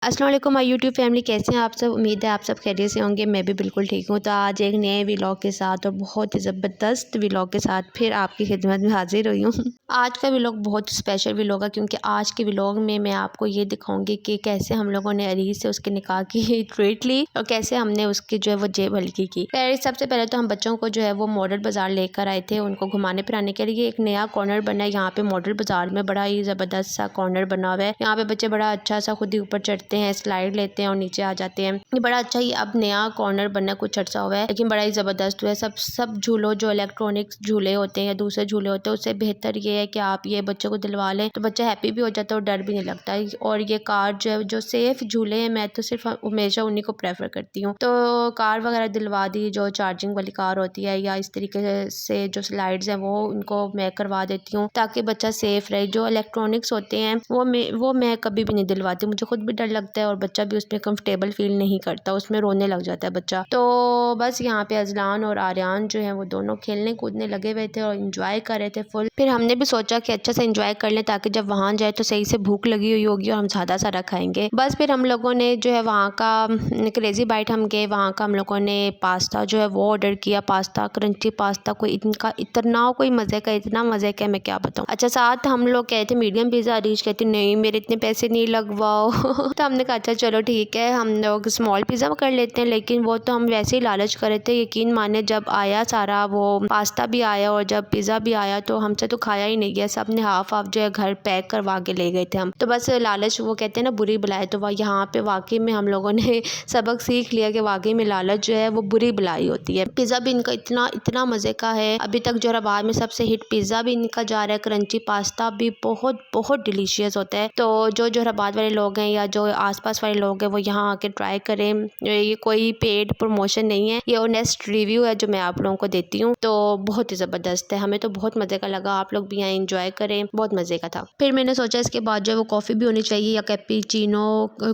अस्सलाम वालेकुम my YouTube family, कैसे हैं आप सब। उम्मीद है आप सब खैरियत से होंगे। मैं भी बिल्कुल ठीक हूँ। तो आज एक नए व्लॉग के साथ और बहुत ही ज़बरदस्त व्लॉग के साथ फिर आपकी खिदमत में हाजिर हुई हूँ। आज का व्लॉग बहुत स्पेशल व्लॉग है क्योंकि आज के व्लॉग में मैं आपको ये दिखाऊंगी कि कैसे हम लोगों ने अरीज से उसके निकाह की ट्रीट ली और कैसे हमने उसकी जो है वो जेब हल्की की। सबसे पहले तो हम बच्चों को जो है वो मॉडल बाज़ार लेकर आए थे, उनको घुमाने फिराने के लिए। एक नया कॉर्नर बना है यहाँ पे मॉडल बाज़ार में, बड़ा ही ज़बरदस्त सा कॉर्नर बना हुआ है। यहाँ पे बच्चे बड़ा अच्छा सा खुद ही ऊपर चढ़ते हैं, स्लाइड लेते हैं और नीचे आ जाते हैं। ये बड़ा अच्छा ही अब नया कॉर्नर बनना कुछ अर्सा हुआ है, लेकिन बड़ा ही ज़बरदस्त हुआ है। सब झूलों जो इलेक्ट्रॉनिक्स झूले होते हैं या दूसरे झूले होते हैं उससे बेहतर ये है कि आप ये बच्चों को दिलवा लें तो बच्चा हैप्पी भी हो जाता है और डर भी नहीं लगता है। और ये कार जो है जो सेफ झूले हैं, मैं तो सिर्फ हमेशा उन्हीं को प्रेफर करती हूँ। तो कार वगैरह दिलवा दी, जो चार्जिंग वाली कार होती है या इस तरीके से जो स्लाइड्स हैं वो उनको मैं करवा देती हूँ ताकि बच्चा सेफ रहे। जो इलेक्ट्रॉनिक्स होते हैं वो मैं कभी भी नहीं दिलवाती, मुझे खुद भी डर लगता है और बच्चा भी उसमें कंफर्टेबल फील नहीं करता, उसमें रोने लग जाता है बच्चा। तो बस यहाँ पे अजलान और आर्यान जो है वो दोनों खेलने कूदने लगे हुए थे और इंजॉय कर रहे थे फुल। फिर हमने भी सोचा कि अच्छा से इंजॉय कर लें ताकि जब वहाँ जाए तो सही से भूख लगी हुई होगी और हम ज़्यादा सारा खाएंगे। बस फिर हम लोगों ने जो है वहाँ का क्रेजी बाइट हम गए, वहाँ का हम लोगों ने पास्ता जो है वो ऑर्डर किया। पास्ता क्रंची पास्ता कोई इनका इतना कोई मज़े का, इतना मज़े का मैं क्या बताऊँ। अच्छा साथ हम लोग कहे थे मीडियम पिज़्ज़ा, अरीश कहती नहीं मेरे इतने पैसे नहीं लगवाओ तो हमने कहा अच्छा चलो ठीक है हम लोग स्मॉल पिज़्ज़ा कर लेते हैं। लेकिन वो तो हम वैसे ही लालच कर रहे थे। यकीन माने जब आया सारा वो पास्ता भी आया और जब पिज़्ज़ा भी आया तो हमसे तो खाया ही नहीं गया, सब ने हाफ जो है घर पैक करवा के ले गए थे हम। तो बस लालच वो कहते हैं ना बुरी बलाई, तो यहाँ पे वाकई में हम लोगों ने सबक सीख लिया कि वाकई में लालच जो है वो बुरी बलाई होती है। पिज़्ज़ा भी इनका इतना मज़े का है। अभी तक जोराबाद में सबसे हिट पिज़्ज़ा भी इनका जा रहा है, क्रंची पास्ता भी बहुत डिलीशियस होता है। तो जो जोराबाद वाले लोग हैं या जो आसपास वाले लोग हैं वो यहाँ आके ट्राई करें। ये कोई पेड प्रमोशन नहीं है, ये ऑनेस्ट रिव्यू है जो मैं आप लोगों को देती हूँ। तो बहुत ही ज़बरदस्त है, हमें तो बहुत मज़े का लगा। आप लोग भी यहाँ एंजॉय करें, बहुत मज़े का था। फिर मैंने सोचा इसके बाद जो है वो कॉफ़ी भी होनी चाहिए, या कैपेचिनो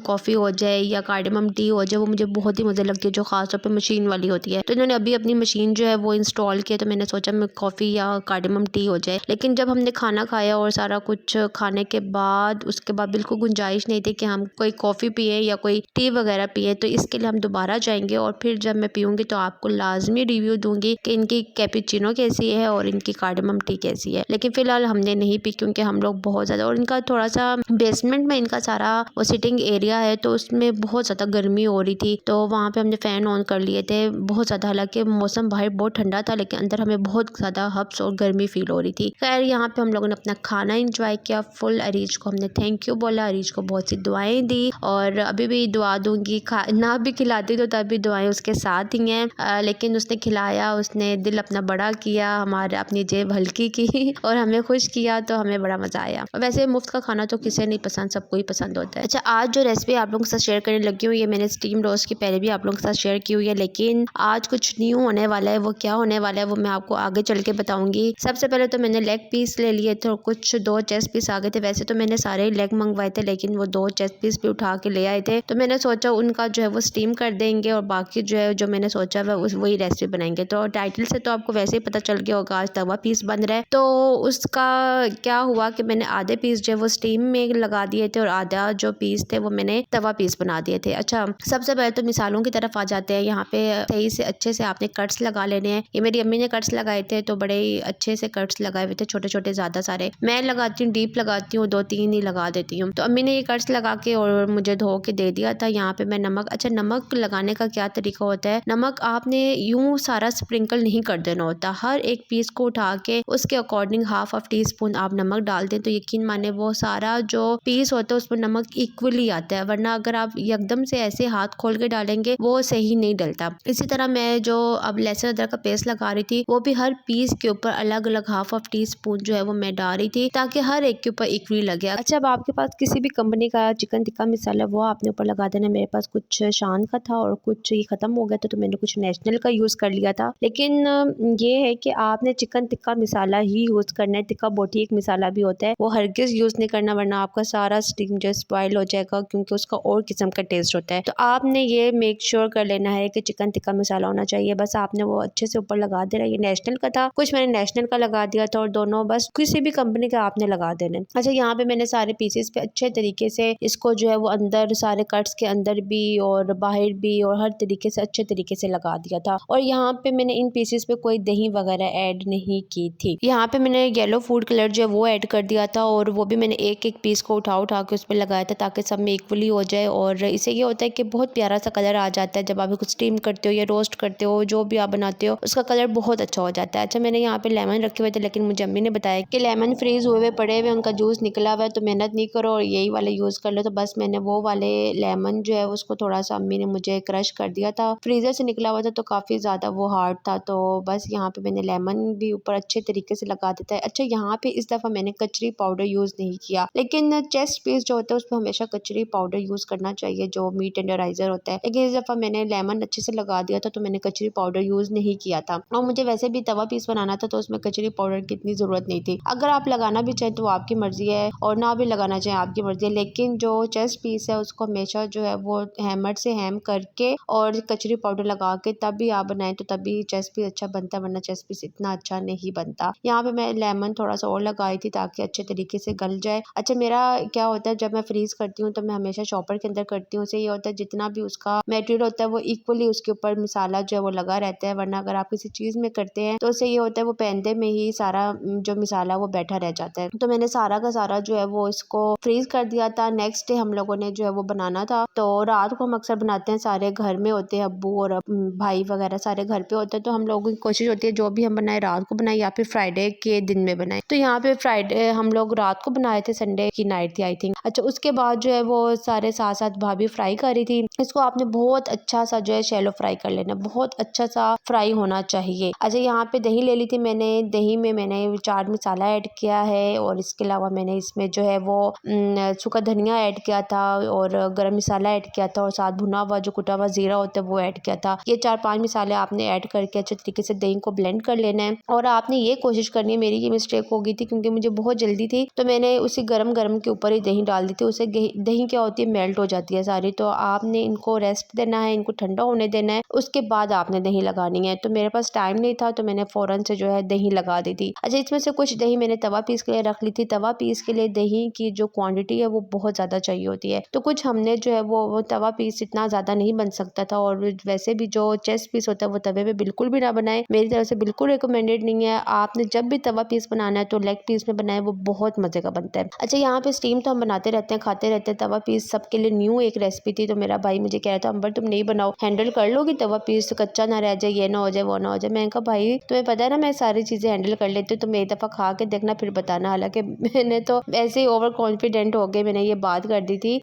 कॉफ़ी हो जाए या कार्डेमम टी हो जाए, वो मुझे बहुत ही मज़े लगती है जो खासतौर पर मशीन वाली होती है। तो इन्होंने अभी अपनी मशीन जो है वो इंस्टॉल किया, तो मैंने सोचा मैं कॉफ़ी या कार्डेमम टी हो जाए। लेकिन जब हमने खाना खाया और सारा कुछ खाने के बाद उसके बाद बिल्कुल गुंजाइश नहीं थी कि हम कोई कॉफ़ी पिए या कोई टी वगैरह पिए। तो इसके लिए हम दोबारा जाएंगे और फिर जब मैं पीऊँगी तो आपको लाजमी रिव्यू दूंगी कि इनकी कैपेचिनो कैसी है और इनकी कार्डेमम टी कैसी है। लेकिन फ़िलहाल हमने नहीं पी क्योंकि हम लोग बहुत ज़्यादा, और इनका थोड़ा सा बेसमेंट में इनका सारा वो सिटिंग एरिया है तो उसमें बहुत ज़्यादा गर्मी हो रही थी, तो वहाँ पे हमने फ़ैन ऑन कर लिए थे बहुत ज़्यादा। हालांकि मौसम बाहर बहुत ठंडा था लेकिन अंदर हमें बहुत ज़्यादा हब्स और गर्मी फील हो रही थी। खैर यहाँ पे हम लोगों ने अपना खाना इंजॉय किया फुल। अरीज को हमने थैंक यू बोला, अरीज को बहुत सी दुआएं दी और अभी भी दुआ दूंगी। ना भी खिलाती तो तब भी दुआएं उसके साथ ही हैं। लेकिन उसने खिलाया, उसने दिल अपना बड़ा किया, हमारे अपनी जेब हल्की की और हमें खुश किया, तो हमें बड़ा मज़ा आया। वैसे मुफ्त का खाना तो किसे नहीं पसंद, सबको ही पसंद होता है। अच्छा आज जो रेसिपी आप लोगों के साथ शेयर करने लगी हूँ ये मैंने स्टीम रोस्ट की पहले भी आप लोगों के साथ शेयर की हुई है, लेकिन आज कुछ न्यू होने वाला है। वो क्या होने वाला है वो मैं आपको आगे चल के बताऊंगी। सबसे पहले तो मैंने लेग पीस ले लिए थे और कुछ 2 चेस्ट पीस आ गए थे। वैसे तो मैंने सारे लेग मंगवाए थे लेकिन वो 2 चेस्ट पीस भी उठा के ले आए थे, तो मैंने सोचा उनका जो है वो स्टीम कर देंगे और बाकी जो है जो मैंने सोचा वही रेसिपी बनाएंगे। तो टाइटल से तो आपको वैसे ही पता चल गया होगा आज तवा पीस बन रहा है। तो उसका क्या हुआ कि मैंने आधे पीस जो है वो स्टीम में लगा दिए थे और आधा जो पीस थे वो मैंने तवा पीस बना दिए थे। अच्छा सबसे पहले तो मिसालों की तरफ आ जाते हैं। यहाँ पे सही से अच्छे से आपने कट्स लगा लेने हैं। ये मेरी अम्मी ने कट्स लगाए थे तो बड़े ही अच्छे से कट्स लगाए हुए थे, छोटे छोटे ज़्यादा सारे। मैं लगाती हूँ डीप लगाती हूँ, 2-3 ही लगा देती हूँ। तो अम्मी ने ये कट्स लगा के और मुझे धो के दे दिया था। यहाँ पे मैं नमक, अच्छा नमक लगाने का क्या तरीका होता है, नमक आपने यूं सारा स्प्रिंकल नहीं कर देना होता, हर एक पीस को उठा के उसके अकॉर्डिंग हाफ टी-स्पून आप नमक डाल दें तो यकीन माने वो सारा जो पीस होता है उसमें नमक इक्वली आता है। वरना अगर आप एकदम से ऐसे हाथ खोल के डालेंगे वो सही नहीं डलता। इसी तरह मैं जो अब लहसुन अदरक का पेस्ट लगा रही थी वो भी हर पीस के ऊपर अलग अलग हाफ टी-स्पून जो है वो मैं डाल रही थी ताकि हर एक के ऊपर इक्वली लगे। अच्छा अब आपके पास किसी भी कंपनी का चिकन टिक्का मसाला वो आपने ऊपर लगा देना। मेरे पास कुछ शान का था और कुछ ये खत्म हो गया था तो मैंने कुछ नेशनल का यूज़ कर लिया था। लेकिन ये है कि आपने चिकन टिक्का मसाला ही यूज़ करना है। टिक्का बोटी एक मसाला भी होता है वो हरगिज़ यूज़ नहीं करना वरना आपका सारा स्टीम जो स्पॉइल हो जाएगा क्योंकि उसका और किस्म का टेस्ट होता है। तो आपने ये मेक श्योर कर लेना है कि चिकन टिक्का मसाला होना चाहिए। बस आपने वो अच्छे से ऊपर लगा देना। ये नेशनल का था, कुछ मैंने नेशनल का लगा दिया था और दोनों बस किसी भी कंपनी का आपने लगा देना। अच्छा यहाँ पे मैंने सारे पीसेस पे अच्छे तरीके से इसको जो है है वो अंदर सारे कट्स के अंदर भी और बाहर भी और हर तरीके से अच्छे तरीके से लगा दिया था। और यहाँ पे मैंने इन पीसेस पे कोई दही वगैरह ऐड नहीं की थी। यहाँ पे मैंने येलो फूड कलर जो है वो ऐड कर दिया था और वो भी मैंने एक एक पीस को उठा के उसमें लगाया था ताकि सब में इक्वली हो जाए। और इससे ये होता है कि बहुत प्यारा सा कलर आ जाता है जब आप कुछ स्टीम करते हो या रोस्ट करते हो, जो भी आप बनाते हो उसका कलर बहुत अच्छा हो जाता है। अच्छा, मैंने यहाँ पे लेमन रखे हुए थे लेकिन मुझे अम्मी ने बताया कि लेमन फ्रीज हुए पड़े हुए, उनका जूस निकला हुआ है, तो मेहनत नहीं करो और यही वाले यूज़ कर लो। तो बस मैंने वो वाले लेमन जो है उसको थोड़ा सा अम्मी ने मुझे क्रश कर दिया था। फ्रीज़र से निकला हुआ था तो काफ़ी ज़्यादा वो हार्ड था, तो बस यहाँ पे मैंने लेमन भी ऊपर अच्छे तरीके से लगा देता है। अच्छा, यहाँ पे इस दफ़ा मैंने कचरी पाउडर यूज़ नहीं किया, लेकिन चेस्ट पीस जो होता है उसमें हमेशा कचरी पाउडर यूज़ करना चाहिए जो मीट टेंडराइजर होता है। लेकिन इस दफ़ा मैंने लेमन अच्छे से लगा दिया था तो मैंने कचरी पाउडर यूज़ नहीं किया था। और मुझे वैसे भी तवा पीस बनाना था तो उसमें कचरी पाउडर की इतनी ज़रूरत नहीं थी। अगर आप लगाना भी चाहें तो वो आपकी मर्ज़ी है और ना भी लगाना चाहें आपकी मर्ज़ी है, लेकिन जो चेस्ट पीस है उसको हमेशा जो है वो हैमर से हैम करके और कचरी पाउडर लगा के तब भी आप बनाएं तो तभी चेस्ट पीस अच्छा बनता है, वरना चेस्ट पीस इतना अच्छा नहीं बनता। यहाँ पे मैं लेमन थोड़ा सा और लगाई थी ताकि अच्छे तरीके से गल जाए। अच्छा, मेरा क्या होता है जब मैं फ्रीज करती हूँ तो मैं हमेशा चॉपर के अंदर करती हूँ। उससे ये होता है जितना भी उसका मटेरियल होता है वो इक्वली उसके ऊपर मसाला जो है वो लगा रहता है, वरना अगर आप किसी चीज़ में करते हैं तो उससे ये होता है वो पैंदे में ही सारा जो मसाला वो बैठा रह जाता है। तो मैंने सारा का सारा जो है वो इसको फ्रीज कर दिया था। नेक्स्ट डे हम लोगों ने जो है वो बनाना था, तो रात को हम अक्सर बनाते हैं, सारे घर में होते हैं, अब्बू और भाई वगैरह सारे घर पे होते हैं, तो हम लोगों की कोशिश होती है जो भी हम बनाए रात को बनाए या फिर फ्राइडे के दिन में बनाए। तो यहाँ पे फ्राइडे हम लोग रात को बनाए थे, संडे की नाइट थी आई थिंक। अच्छा, उसके बाद जो है वो सारे साथ साथ भाभी फ्राई कर रही थी। इसको आपने बहुत अच्छा सा जो है शैलो फ्राई कर लेना, बहुत अच्छा सा फ्राई होना चाहिए। अच्छा, यहाँ पे दही ले ली थी मैंने, दही में मैंने चाट मसाला ऐड किया है और इसके अलावा मैंने इसमें जो है वो सूखा धनिया ऐड किया था और गरम मसाला ऐड किया था और साथ भुना हुआ जो कुटा हुआ जीरा होता है वो ऐड किया था। ये 4-5 मसाले आपने ऐड करके अच्छे तरीके से दही को ब्लेंड कर लेना है। और आपने ये कोशिश करनी है, मेरी ये मिस्टेक हो गई थी क्योंकि मुझे बहुत जल्दी थी तो मैंने उसी गरम गरम के ऊपर ही दही डाल दी थी। उससे दही क्या होती है, मेल्ट हो जाती है सारी। तो आपने इनको रेस्ट देना है, इनको ठंडा होने देना है, उसके बाद आपने दही लगानी है। तो मेरे पास टाइम नहीं था तो मैंने फ़ौरन से जो है दही लगा दी थी। अच्छा, इसमें से कुछ दही मैंने तवा पीस के लिए रख ली थी। तवा पीस के लिए दही की जो क्वांटिटी है वो बहुत ज़्यादा चाहिए होती है, तो कुछ हमने जो है वो तवा पीस इतना ज़्यादा नहीं बन सकता था। और वैसे भी जो चेस्ट पीस होता है वो तवे पे बिल्कुल भी ना बनाए, मेरी तरफ से बिल्कुल रिकमेंडेड नहीं है। आपने जब भी तवा पीस बनाना है तो लेग पीस में बनाए, वो बहुत मज़े का बनता है। अच्छा, यहाँ पे स्टीम तो हम बनाते रहते हैं, खाते रहते हैं। तवा पीस सबके लिए न्यू एक रेसिपी थी, तो मेरा भाई मुझे कह रहा था अंबर तुम नहीं बनाओ, हैंडल कर लोगी तवा पीस, कच्चा ना रह जाए, ये ना हो जाए वो ना हो जाए। मैंने कहा भाई तुम्हें पता है ना मैं सारी चीज़ें हैंडल कर लेती हूँ, तुम एक दफ़ा खा के देखना फिर बताना। हालांकि मैंने तो ऐसे ही ओवर कॉन्फिडेंट हो गए, मैंने ये बात कर दी थी,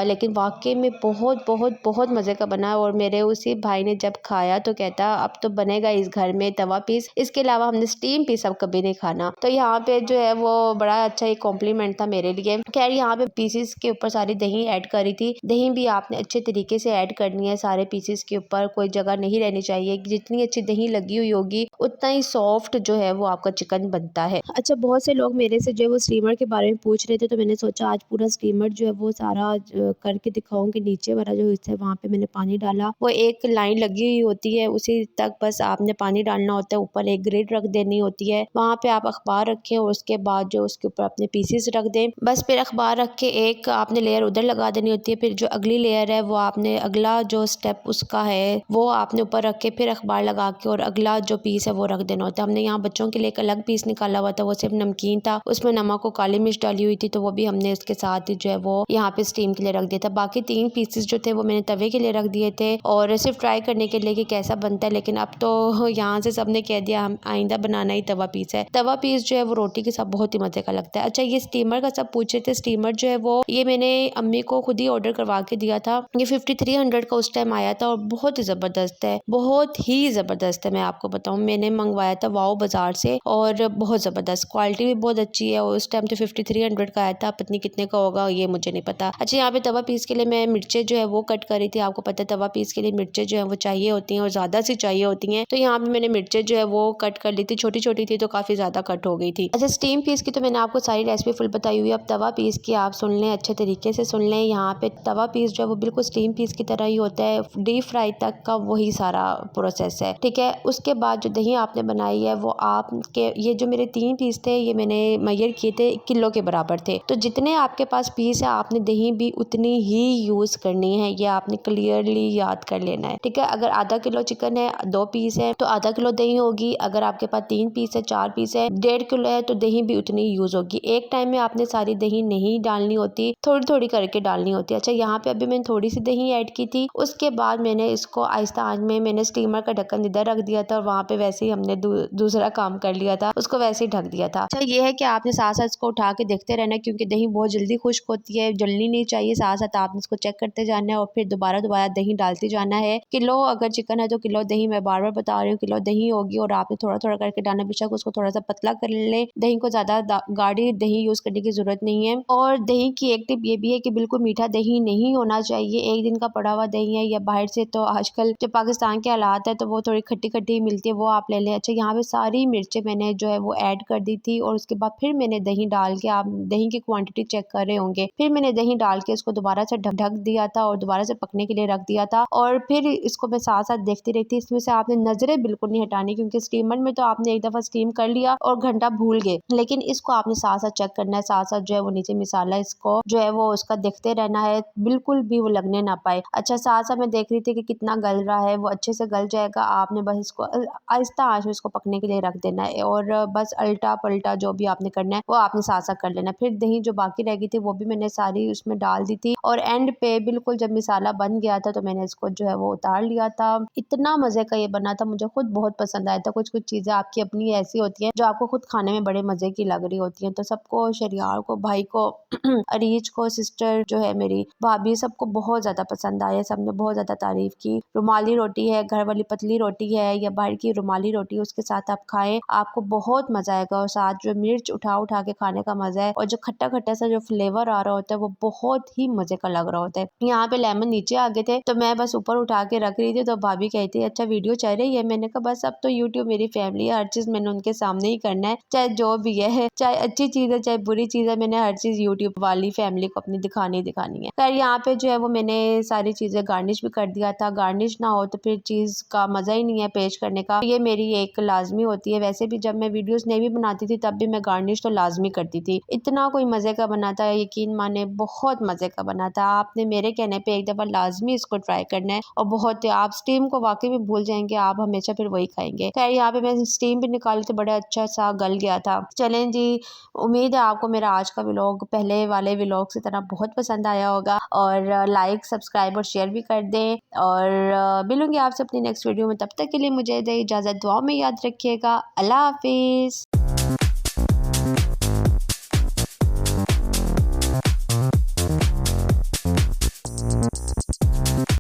लेकिन वाकई में बहुत बहुत बहुत मज़े का बना। और मेरे उसी भाई ने जब खाया तो कहता अब तो बनेगा इस घर में तवा पीस, इसके अलावा हमने स्टीम पीस अब कभी नहीं खाना। तो यहाँ पे जो है वो बड़ा अच्छा एक कॉम्प्लीमेंट था मेरे लिए। खैर, यहाँ पे पीसेस के ऊपर सारी दही ऐड करी थी। दही भी आपने अच्छे तरीके से ऐड करनी है सारे पीसेस के ऊपर, कोई जगह नहीं रहनी चाहिए। जितनी अच्छी दही लगी हुई होगी उतना ही सॉफ्ट जो है वो आपका चिकन बनता है। अच्छा, बहुत से लोग मेरे से जो है वो स्टीमर के बारे में पूछ रहे थे, तो मैंने सोचा आज पूरा स्टीमर जो है वो सारा करके दिखाऊंगी। नीचे वाला जो हिस्सा है वहाँ पे मैंने पानी डाला, वो एक लाइन लगी हुई होती है उसी तक बस आपने पानी डालना होता है। ऊपर एक ग्रिड रख देनी होती है, वहाँ पे आप अखबार रखें और उसके बाद जो उसके ऊपर अपने पीसेस रख दें। बस फिर अखबार रख के एक आपने लेयर उधर लगा देनी होती है, फिर जो अगली लेयर है वो आपने अगला जो स्टेप उसका है वो आपने ऊपर रख के फिर अखबार लगा के और अगला जो पीस है वो रख देना होता है। हमने यहाँ बच्चों के लिए एक अलग पीस निकाला हुआ था, वो सिर्फ नमकीन था, उसमें नमक और काली मिर्च डाली हुई थी, तो वो भी हमने इसके साथ जो है वो यहाँ पे स्टीम के लिए रख दिया था। बाकी 3 पीसेस जो थे वो मैंने तवे के लिए रख दिए थे और सिर्फ ट्राई करने के लिए कि कैसा बनता है। लेकिन अब तो यहाँ से सबने कह दिया हम आइंदा बनाना ही तवा पीस है। तवा पीस जो है वो रोटी के साथ बहुत ही मजे का लगता है। अच्छा, ये स्टीमर का सब पूछ रहे थे, स्टीमर जो है वो ये मैंने अम्मी को खुद ही ऑर्डर करवा के दिया था। ये 5300 का उस टाइम आया था और बहुत ही ज़बरदस्त है, बहुत ही ज़बरदस्त है। मैं आपको बताऊँ, मैंने मंगवाया था वाओ बाजार से और बहुत ज़बरदस्त, क्वालिटी भी बहुत अच्छी है और उस टाइम तो 5300 का आया था, पत्नी कितने का होगा ये मुझे नहीं पता। अच्छा, यहाँ पे तवा पीस के लिए मैं मिर्चें जो है वो कट करी थी। आपको पता है तवा पीस के लिए मिर्चें जो है वो चाहिए होती हैं और ज़्यादा सी चाहिए होती हैं, तो यहाँ पे मैंने मिर्चें जो है वो कट कर ली थी। छोटी छोटी थी तो काफ़ी ज़्यादा कट हो गई थी। अच्छा, स्टीम पीस की तो मैंने आपको सारी रेसिपी फुल बताई हुई है। अब तवा पीस की आप सुन लें, अच्छे तरीके से सुन लें। यहाँ पे तवा पीस जो है वो बिल्कुल स्टीम पीस की तरह ही होता है, डीप फ्राई तक का वही सारा प्रोसेस है, ठीक है। उसके बाद जो दही आपने बनाई है वो आपके, ये जो मेरे 3 पीस थे ये मैंने मेजर किए थे, किलो के बराबर थे, तो जितने आपके पास पीस है आपने दही दही भी उतनी ही यूज़ करनी है, ये आपने क्लियरली याद कर लेना है, ठीक है। अगर आधा किलो चिकन है 2 पीस है तो आधा किलो दही होगी। अगर आपके पास 3 पीस है 4 पीस है 1.5 किलो है तो दही भी उतनी यूज़ होगी। एक टाइम में आपने सारी दही नहीं डालनी होती, थोड़ी थोड़ी करके डालनी होती है। अच्छा, यहाँ पे अभी मैंने थोड़ी सी दही ऐड की थी, उसके बाद मैंने इसको आहिस्ता आंच में मैंने स्टीमर का ढक्कन इधर रख दिया था और वहाँ पे वैसे ही हमने दूसरा काम कर लिया था, उसको वैसे ही ढक दिया था। अच्छा, ये है कि आपने साथ साथ इसको उठा के देखते रहना क्योंकि दही बहुत जल्दी खुश्क होती है, जलनी नहीं चाहिए। साथ साथ आपने इसको चेक करते जाना है और फिर दोबारा दही डालते जाना है। किलो अगर चिकन है तो किलो दही, मैं बार बार बता रही हूँ, किलो दही होगी और आपने थोड़ा थोड़ा करके डालना। बेशक उसको थोड़ा सा पतला कर ले, दही को ज्यादा गाढ़ी दही यूज करने की जरूरत नहीं है। और दही की एक टिप ये भी है कि बिल्कुल मीठा दही नहीं होना चाहिए। एक दिन का पड़ा हुआ दही है या बाहर से, तो आजकल जो पाकिस्तान के हालात है तो वो थोड़ी खट्टी खट्टी मिलती है, वो आप ले लें। अच्छा, यहाँ पे सारी मिर्चें मैंने जो है वो ऐड कर दी थी और उसके बाद फिर मैंने दही डाल के, आप दही की क्वांटिटी चेक कर रहे होंगे, फिर मैंने दही डाल के इसको दोबारा से ढक दिया था और दोबारा से पकने के लिए रख दिया था। और फिर इसको मैं साथ साथ देखती रहती। इसमें से आपने नजरें बिल्कुल नहीं हटानी क्योंकि स्टीमर में तो आपने एक दफा स्टीम कर लिया और घंटा भूल गए, लेकिन इसको आपने साथ साथ चेक करना है। साथ साथ जो है वो नीचे मसाला इसको जो है वो उसका देखते रहना है, बिल्कुल भी वो लगने ना पाए। अच्छा, साथ साथ मैं देख रही थी कि कितना गल रहा है, वो अच्छे से गल जाएगा। आपने बस इसको आहिस्ता आंच में इसको पकने के लिए रख देना है और बस अल्टा पलटा जो भी आपने करना है वो आपने साथ साथ कर लेना। फिर दही जो बाकी रह गई थी वो भी मैंने सारी उसमें डाल दी थी और एंड पे बिल्कुल जब मसाला बन गया था तो मैंने इसको जो है वो उतार लिया था। इतना मजे का ये बना था, मुझे खुद बहुत पसंद आया था। कुछ कुछ चीजें आपकी अपनी ऐसी होती हैं जो आपको खुद खाने में बड़े मजे की लग रही होती हैं। तो सबको, शरियार को, भाई को अरीज को, सिस्टर जो है मेरी भाभी, सबको बहुत ज्यादा पसंद आया, सबने बहुत ज्यादा तारीफ की। रुमाली रोटी है, घर वाली पतली रोटी है या बाहर की रुमाली रोटी, उसके साथ आप खाएं, आपको बहुत मजा आएगा। और साथ जो मिर्च उठा उठा के खाने का मजा है और जो खट्टा खट्टा सा जो फ्लेवर आ रहा होता है वो बहुत ही मजे का लग रहा होता है। यहाँ पे लेमन नीचे आ गए थे तो मैं बस ऊपर उठा के रख रही थी तो भाभी कहती है अच्छा वीडियो चल रही है। मैंने कहा बस अब तो यूट्यूब मेरी फैमिली है, हर चीज मैंने उनके सामने ही करना है, चाहे जो भी है, चाहे अच्छी चीज है चाहे बुरी चीज है, मैंने हर चीज यूट्यूब वाली फैमिली को अपनी दिखानी है। खैर, यहाँ पे जो है वो मैंने सारी चीजें गार्निश भी कर दिया था। गार्निश ना हो तो फिर चीज का मजा ही नहीं है पेश करने का, ये मेरी एक लाजमी होती है। वैसे भी जब मैं वीडियोस नहीं भी बनाती थी तब भी मैं गार्निश तो लाजमी करती थी। इतना कोई मजे का बना था, यकीन माने बहुत मजे का बना था। आपने मेरे कहने पे एक दफा लाजमी इसको ट्राई करना है और बहुत, आप स्टीम को वाकई में भूल जाएंगे, आप हमेशा फिर वही खाएंगे। खैर, यहाँ पे मैं स्टीम भी निकाली तो बड़ा अच्छा सा गल गया था। चलें जी, उम्मीद है आपको मेरा आज का व्लॉग पहले वाले व्लॉग की तरह बहुत पसंद आया होगा और लाइक, सब्सक्राइब और शेयर भी कर दें। और मिलूंगी आपसे अपनी नेक्स्ट वीडियो में, तब तक के लिए मुझे दे इजाजत। दुआ में याद रखिएगा। अल्लाह हाफिज।